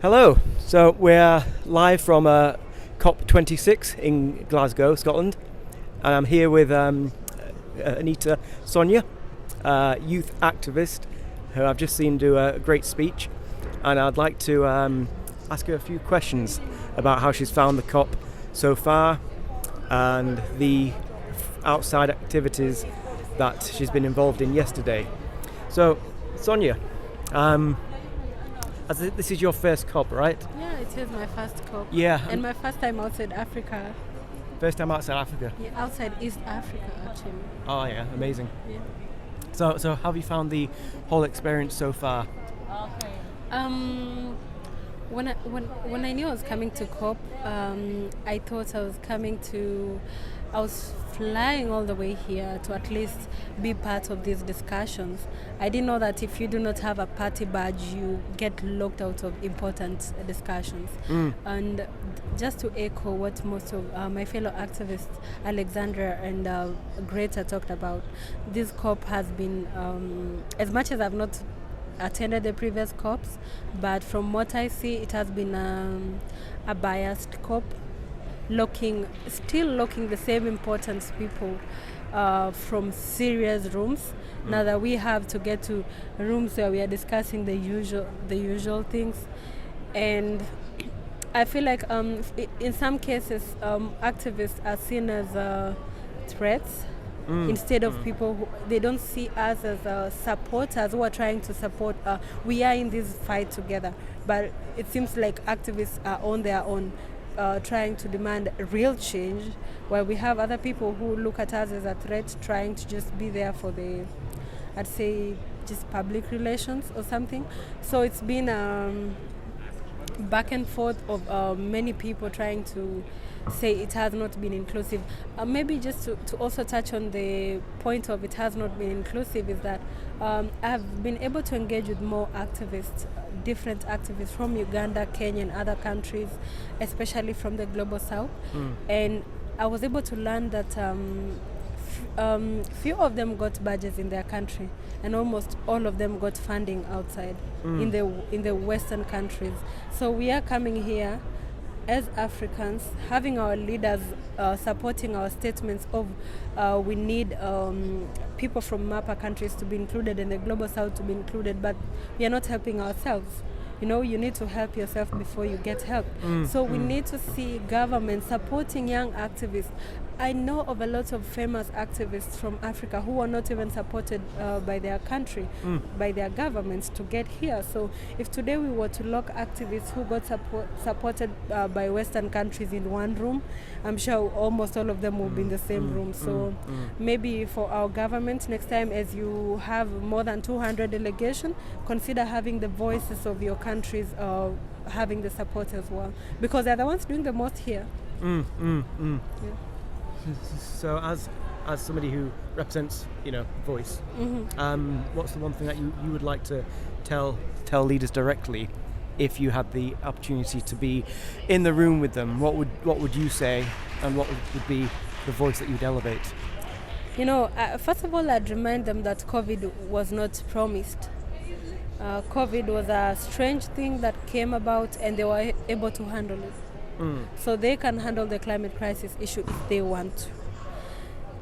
Hello. So we're live from COP26 in Glasgow, Scotland, and I'm here with Anita Soina, youth activist, who I've just seen do a great speech, and I'd like to ask her a few questions about how she's found the COP so far and the outside activities that she's been involved in yesterday. So, Sonia, as this is your first COP, right? Yeah, it is my first COP. Yeah. And my first time outside Africa. First time outside Africa? Yeah, outside East Africa, actually. Oh, yeah, amazing. Yeah. So how have you found the whole experience so far? When I knew I was coming to COP, I thought I was flying all the way here to at least be part of these discussions. I didn't know that if you do not have a party badge, you get locked out of important discussions. And just to echo what most of my fellow activists, Alexandra and Greta, talked about, this COP has been, as much as I've not attended the previous COPs, but from what I see, it has been a biased COP, still locking the same important people from serious rooms. Now that we have to get to rooms where we are discussing the usual things, and I feel like in some cases activists are seen as threats. Instead of people they don't see us as supporters who are trying to support. We are in this fight together, but it seems like activists are on their own, trying to demand real change, while we have other people who look at us as a threat, trying to just be there for I'd say, just public relations or something. So it's been back and forth of many people trying to say it has not been inclusive. Maybe just to also touch on the point of it has not been inclusive is that I've been able to engage with more activists, different activists from Uganda, Kenya and other countries, especially from the Global South. And I was able to learn that few of them got badges in their country, and almost all of them got funding outside in the Western countries. So we are coming here as Africans, having our leaders supporting our statements of we need people from MAPA countries to be included and the Global South to be included, but we are not helping ourselves. You know, you need to help yourself before you get help. So we need to see government supporting young activists. I know of a lot of famous activists from Africa who are not even supported by their country, by their governments to get here. So if today we were to lock activists who got supported by Western countries in one room, I'm sure almost all of them will be in the same room. So maybe for our government, next time as you have more than 200 delegations, consider having the voices of your countries having the support as well, because they're the ones doing the most here. Yeah. So as somebody who represents, voice, what's the one thing that you would like to tell leaders directly if you had the opportunity to be in the room with them? What would you say, and what would be the voice that you'd elevate? First of all, I'd remind them that COVID was not promised. COVID was a strange thing that came about, and they were able to handle it. So they can handle the climate crisis issue if they want to.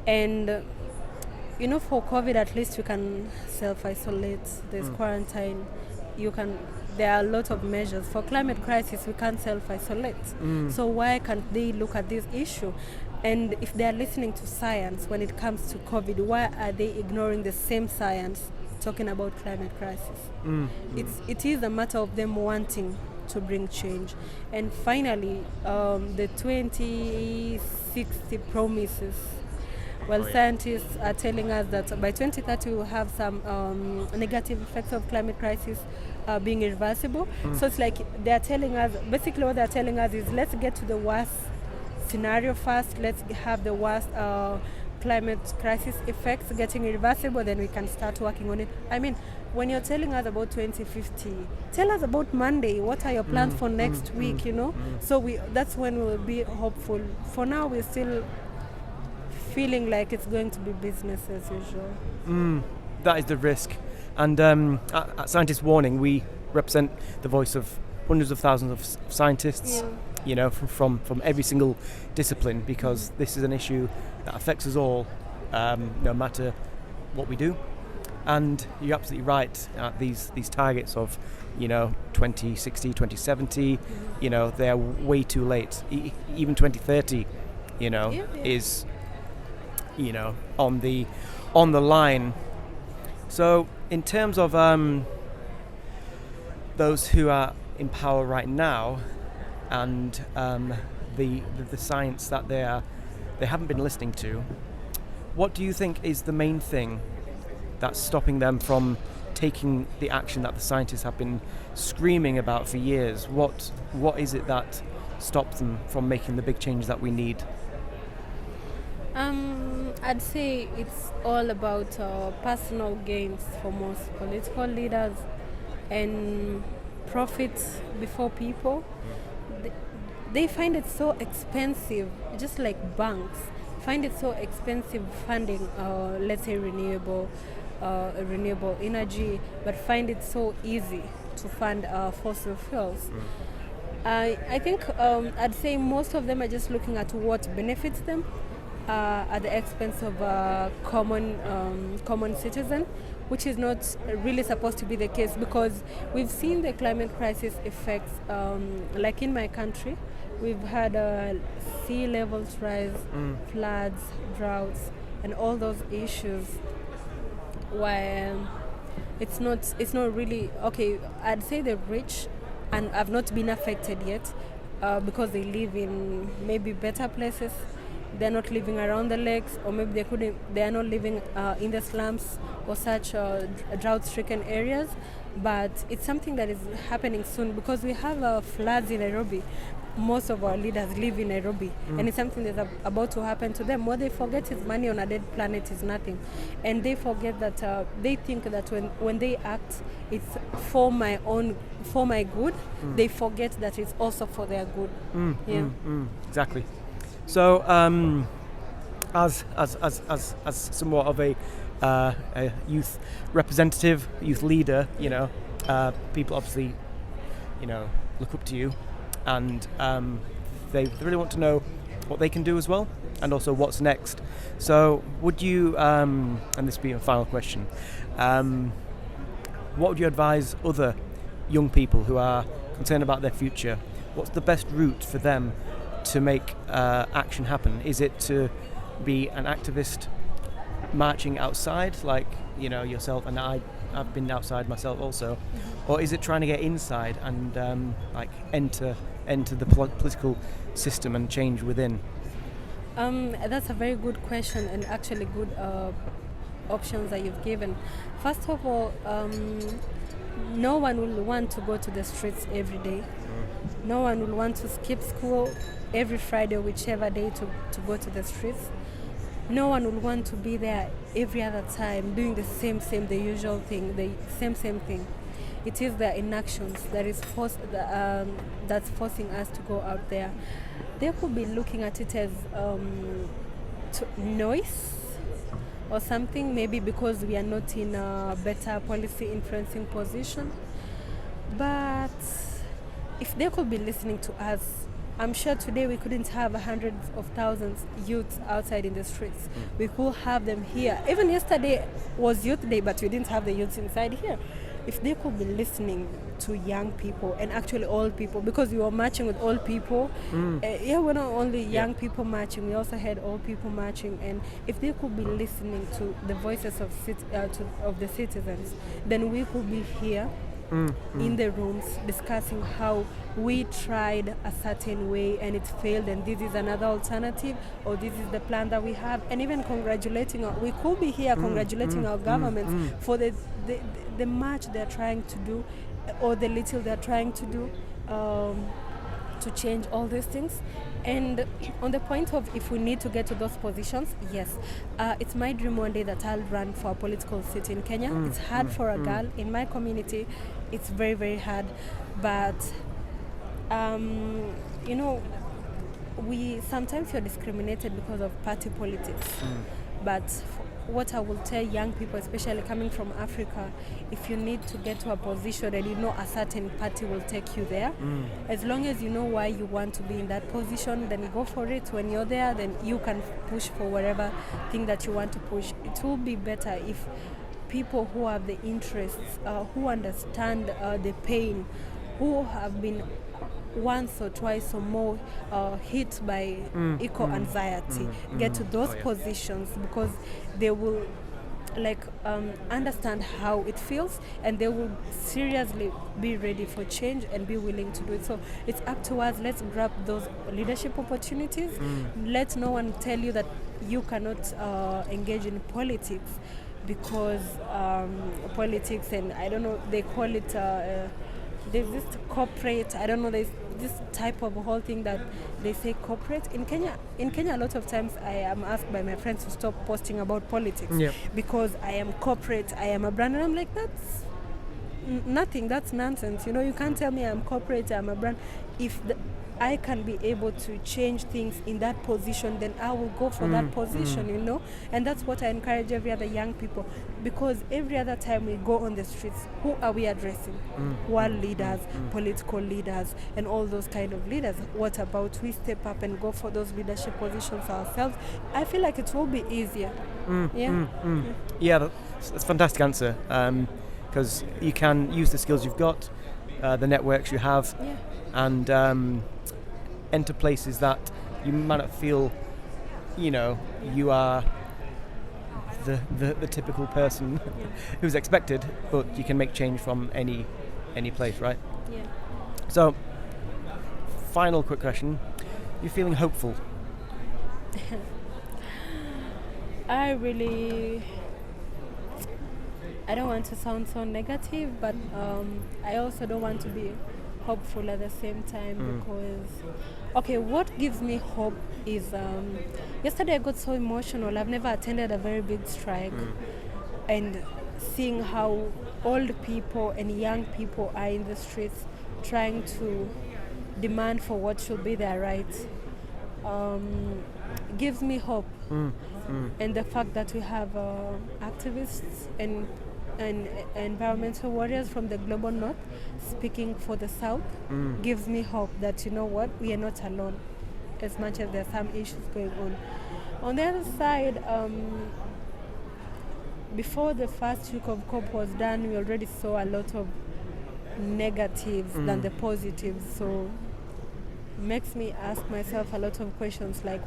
And, for COVID, at least you can self-isolate. There's quarantine. There are a lot of measures. For climate crisis, we can't self-isolate. So why can't they look at this issue? And if they are listening to science when it comes to COVID, why are they ignoring the same science talking about climate crisis? It is a matter of them wanting to bring change. And finally, the 2060 promises. Scientists are telling us that by 2030 we will have some negative effects of climate crisis being irreversible. So it's like they're telling us, basically what they're telling us is, let's get to the worst scenario first, let's have the worst climate crisis effects getting irreversible, then we can start working on it. I mean, when you're telling us about 2050, tell us about Monday. What are your plans for next week, So that's when we'll be hopeful. For now, we're still feeling like it's going to be business as usual. That is the risk. And at Scientist Warning, we represent the voice of hundreds of thousands of scientists, from every single discipline, because this is an issue that affects us all, no matter what we do. And you're absolutely right. These targets of, 2060, 2070, they're way too late. Even 2030, is, on the line. So in terms of those who are in power right now, and the science that they haven't been listening to, what do you think is the main thing that's stopping them from taking the action that the scientists have been screaming about for years? What is it that stops them from making the big changes that we need? I'd say it's all about personal gains for most political leaders and profits before people. They find it so expensive, just like banks find it so expensive funding, let's say renewable energy, but find it so easy to fund fossil fuels. I think I'd say most of them are just looking at what benefits them at the expense of common citizen, which is not really supposed to be the case, because we've seen the climate crisis effects. Like in my country, we've had sea levels rise, floods, droughts, and all those issues. While it's not really okay. I'd say the rich and have not been affected yet because they live in maybe better places. They're not living around the lakes, or maybe they are not living in the slums or such drought-stricken areas. But it's something that is happening soon, because we have floods in Nairobi. Most of our leaders live in Nairobi, and it's something that's about to happen to them. What they forget is money on a dead planet is nothing, and they forget that they think that when they act, it's for my good. They forget that it's also for their good. Exactly. So, as somewhat of a youth representative, youth leader, people obviously, look up to you, and they really want to know what they can do as well, and also what's next. So, would you, and this will be a final question, what would you advise other young people who are concerned about their future? What's the best route for them to make action happen? Is it to be an activist marching outside, like yourself, and I've been outside myself also, or is it trying to get inside and enter the political system and change within? That's a very good question, and actually good options that you've given. First of all, no one will want to go to the streets every day. No one will want to skip school every Friday, whichever day, to go to the streets. No one will want to be there every other time doing the usual thing, the same thing. It is the inactions that is that's forcing us to go out there. They could be looking at it as noise or something, maybe because we are not in a better policy influencing position. But if they could be listening to us, I'm sure today we couldn't have hundreds of thousands youths outside in the streets. We could have them here. Even yesterday was Youth Day, but we didn't have the youths inside here. If they could be listening to young people, and actually old people, because we were marching with old people. We're not only young people marching, we also had old people marching. And if they could be listening to the voices of the citizens, then we could be here in the rooms discussing how we tried a certain way and it failed, and this is another alternative, or this is the plan that we have, and even we could be here congratulating our governments for the march they're trying to do, or the little they're trying to do to change all these things. And on the point of if we need to get to those positions, yes, it's my dream one day that I'll run for a political seat in Kenya. It's hard for a girl in my community. It's very, very hard. But we sometimes you're discriminated because of party politics. But what I will tell young people, especially coming from Africa, if you need to get to a position and you know a certain party will take you there, as long as you know why you want to be in that position, then go for it. When you're there, then you can push for whatever thing that you want to push. It will be better if people who have the interests, who understand the pain, who have been once or twice or more hit by eco-anxiety get to those positions, because they will understand how it feels, and they will seriously be ready for change and be willing to do it. So it's up to us. Let's grab those leadership opportunities. Let no one tell you that you cannot engage in politics, because politics, and I don't know, they call it there's this corporate, I don't know, there's this type of whole thing that they say corporate. In Kenya a lot of times I am asked by my friends to stop posting about politics because I am corporate, I am a brand, and I'm like, that's nothing, that's nonsense. You can't tell me I'm corporate, I'm a brand. If I can be able to change things in that position, then I will go for that position, And that's what I encourage every other young people, because every other time we go on the streets, who are we addressing? World leaders, political leaders, and all those kind of leaders. What about we step up and go for those leadership positions ourselves? I feel like it will be easier. Yeah, that's a fantastic answer, because you can use the skills you've got, the networks you have, and enter places that you might not feel, you are the typical person who's expected, but you can make change from any place, right? Yeah. So, final quick question: you're feeling hopeful? I don't want to sound so negative, but I also don't want to be hopeful at the same time, because what gives me hope is yesterday I got so emotional. I've never attended a very big strike, and seeing how old people and young people are in the streets trying to demand for what should be their rights gives me hope. And the fact that we have activists and environmental warriors from the global north speaking for the south gives me hope that, we are not alone, as much as there are some issues going on. On the other side, before the first week of COP was done, we already saw a lot of negatives than the positives, so makes me ask myself a lot of questions like,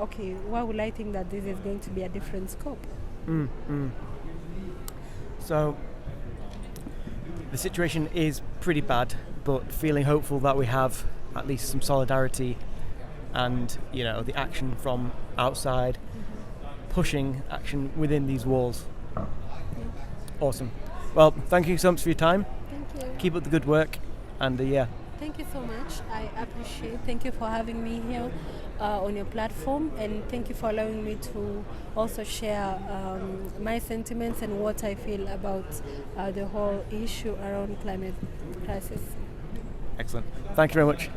okay, why would I think that this is going to be a different scope? So the situation is pretty bad, but feeling hopeful that we have at least some solidarity and, the action from outside, pushing action within these walls. Awesome. Well, thank you so much for your time. Thank you. Keep up the good work, and Thank you so much. I appreciate. Thank you for having me here on your platform, and thank you for allowing me to also share my sentiments and what I feel about the whole issue around climate crisis. Excellent. Thank you very much.